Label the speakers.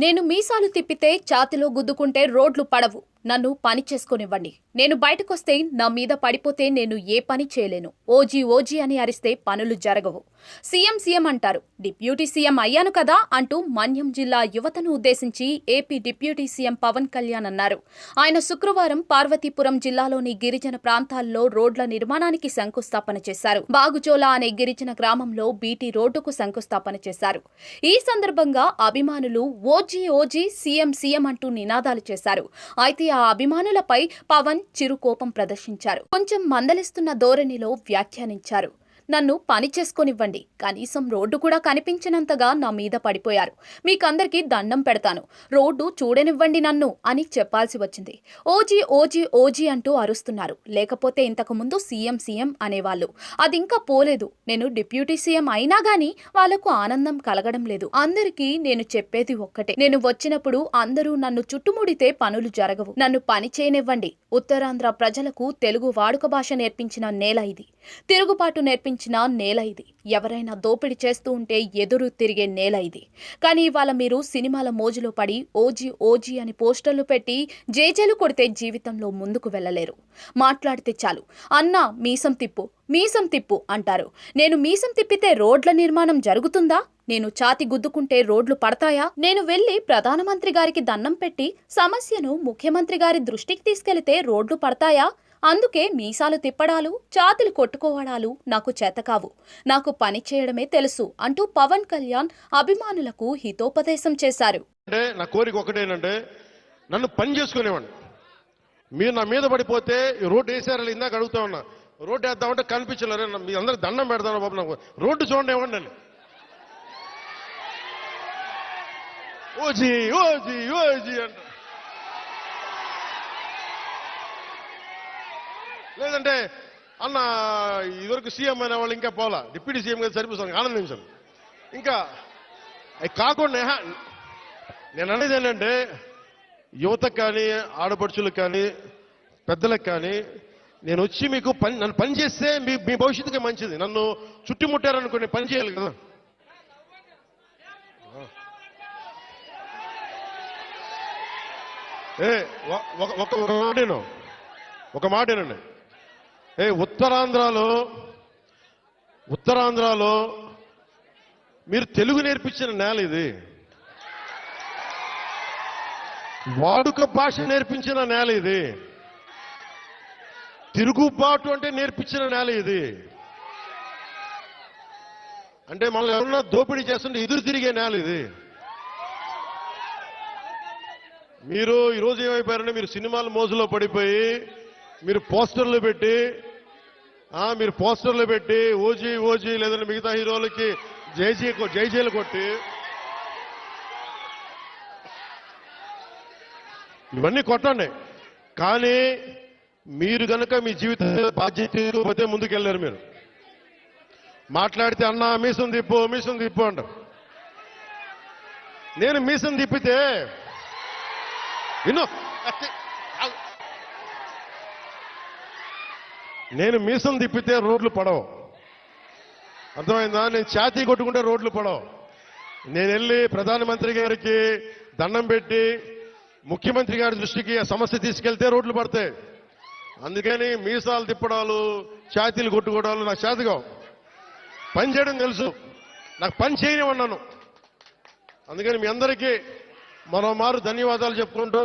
Speaker 1: నేను మీసాలు తిప్పితే ఛాతిలో గుద్దుకుంటే రోడ్లు పడవు. నన్ను పని చేసుకోనివ్వండి. నేను బయటకొస్తే నా మీద పడిపోతే నేను ఏ పని చేయలేను. ఓజీ ఓజీ అని అరిస్తే పనులు జరగవు. సీఎం సీఎం అంటారు. డిప్యూటీ సీఎం అయ్యాను కదా అంటూ మన్యం జిల్లా యువతను ఉద్దేశించి AP deputy CM Pawan Kalyan అన్నారు. ఆయన శుక్రవారం పార్వతీపురం జిల్లాలోని గిరిజన ప్రాంతాల్లో రోడ్ల నిర్మాణానికి శంకుస్థాపన చేశారు. బాగుచోలా అనే గిరిజన గ్రామంలో బీటీ రోడ్డుకు శంకుస్థాపన చేశారు. ఈ సందర్భంగా అభిమానులు ఓజీ ఓజీ సీఎం సీఎం అంటూ నినాదాలు చేశారు. అయితే ఆ అభిమానులపై పవన్ చిరుకోపం ప్రదర్శించారు. కొంచెం మందలిస్తున్న ధోరణిలో వ్యాఖ్యానించారు. నన్ను పని చేసుకోనివ్వండి. కనీసం రోడ్డు కూడా కనిపించినంతగా నా మీద పడిపోయారు. మీకందరికీ దండం పెడతాను. రోడ్డు చూడనివ్వండి నన్ను అని చెప్పాల్సి వచ్చింది. ఓజీ ఓజీ ఓజీ అంటూ అరుస్తున్నారు. లేకపోతే ఇంతకు ముందు సీఎం సీఎం అనేవాళ్ళు. అదింకా పోలేదు. నేను డిప్యూటీ సీఎం అయినా గానీ వాళ్లకు ఆనందం కలగడం లేదు. అందరికీ నేను చెప్పేది ఒక్కటే. నేను వచ్చినప్పుడు అందరూ నన్ను చుట్టుముడితే పనులు జరగవు. నన్ను పని చేయనివ్వండి. ఉత్తరాంధ్ర ప్రజలకు తెలుగు వాడుక భాష నేర్పించిన నేల ఇది. తిరుగుబాటు నేర్పించిన నేల ఇది. ఎవరైనా దోపిడీ చేస్తూ ఉంటే ఎదురు తిరిగే నేల ఇది. కానీ ఇవాళ మీరు సినిమాల మోజులో పడి ఓజీ ఓజీ అని పోస్టర్లు పెట్టి జేజేలు కొడితే జీవితంలో ముందుకు వెళ్ళలేరు. మాట్లాడితే చాలు అన్నా మీసం తిప్పు మీసం తిప్పు అంటారు. నేను మీసం తిప్పితే రోడ్ల నిర్మాణం జరుగుతుందా? నేను ఛాతి గుద్దుకుంటే రోడ్లు పడతాయా? నేను వెళ్లి ప్రధానమంత్రి గారికి దండం పెట్టి సమస్యను ముఖ్యమంత్రి గారి దృష్టికి తీసుకెళ్తే రోడ్లు పడతాయా? అందుకే మీసాలు తిప్పడాలు ఛాతీలు కొట్టుకోవడాలు నాకు చేతకావు. నాకు పని చేయడమే తెలుసు అంటూ పవన్ కళ్యాణ్ అభిమానులకు హితోపదేశం చేశారు.
Speaker 2: అంటే నా కోరిక ఒకటేనంటే నన్ను పని చేసుకునేవాడిని. మీరు నా మీద పడిపోతే రోడ్డు వేసారు ఇందాక అడుగుతా ఉన్నా. రోడ్డు వేద్దామంటే కనిపించలేరు. మీ అందరూ దండం పెడతాను బాబు. నాకు రోడ్డు చూడండి ఇవ్వండి అని. ఓజీ ఓజీ ఓజీ అంట. లేదంటే అన్న ఇదివరకు సీఎం అయిన వాళ్ళు ఇంకా పోలా డిప్యూటీ సీఎం గారు సరిపోతాను ఆనందించాను. ఇంకా అవి కాకుండా నేను అనేది ఏంటంటే యువతకు కానీ ఆడపడుచులకు కానీ పెద్దలకు కానీ నేను వచ్చి మీకు నన్ను పని చేస్తే మీ భవిష్యత్తుకి మంచిది. నన్ను చుట్టుముట్టారనుకోండి పని చేయాలి కదా. ఒక మాటేనండి. ఉత్తరాంధ్రలో మీరు తెలుగు నేర్పించిన నేల ఇది. వాడుక భాష నేర్పించిన నేల ఇది. తిరుగుబాటు అంటే నేర్పించిన నేల ఇది. అంటే మనల్ని ఎవరన్నా దోపిడీ చేస్తుంటే ఎదురు తిరిగే నేల ఇది. మీరు ఈరోజు ఏమైపోయారంటే మీరు సినిమాల మోజులో పడిపోయి మీరు పోస్టర్లు పెట్టి ఓజీ ఓజీ లేదంటే మిగతా హీరోలకి జైజేలు కొట్టి ఇవన్నీ కొట్టండి. కానీ మీరు గనక మీ జీవిత బాధ్యత ముందుకెళ్ళారు. మీరు మాట్లాడితే అన్నా మీసం తిప్పు అంటారు. నేను మీసం తిప్పితే నేను మీసం తిప్పితే రోడ్లు పడవు. అర్థమైందా? నేను ఛాతీ కొట్టుకుంటే రోడ్లు పడవు. నేను వెళ్ళి ప్రధానమంత్రి గారికి దండం పెట్టి ముఖ్యమంత్రి గారి దృష్టికి ఆ సమస్య తీసుకెళ్తే రోడ్లు పడతాయి. అందుకని మీసాలు తిప్పడాలు ఛాతీలు కొట్టుకోవడాలు నాకు చేతగా పని చేయడం తెలుసు. నాకు పని చేయనివన్నాను. అందుకని మీ అందరికీ మరోమారు ధన్యవాదాలు చెప్పుకుంటూ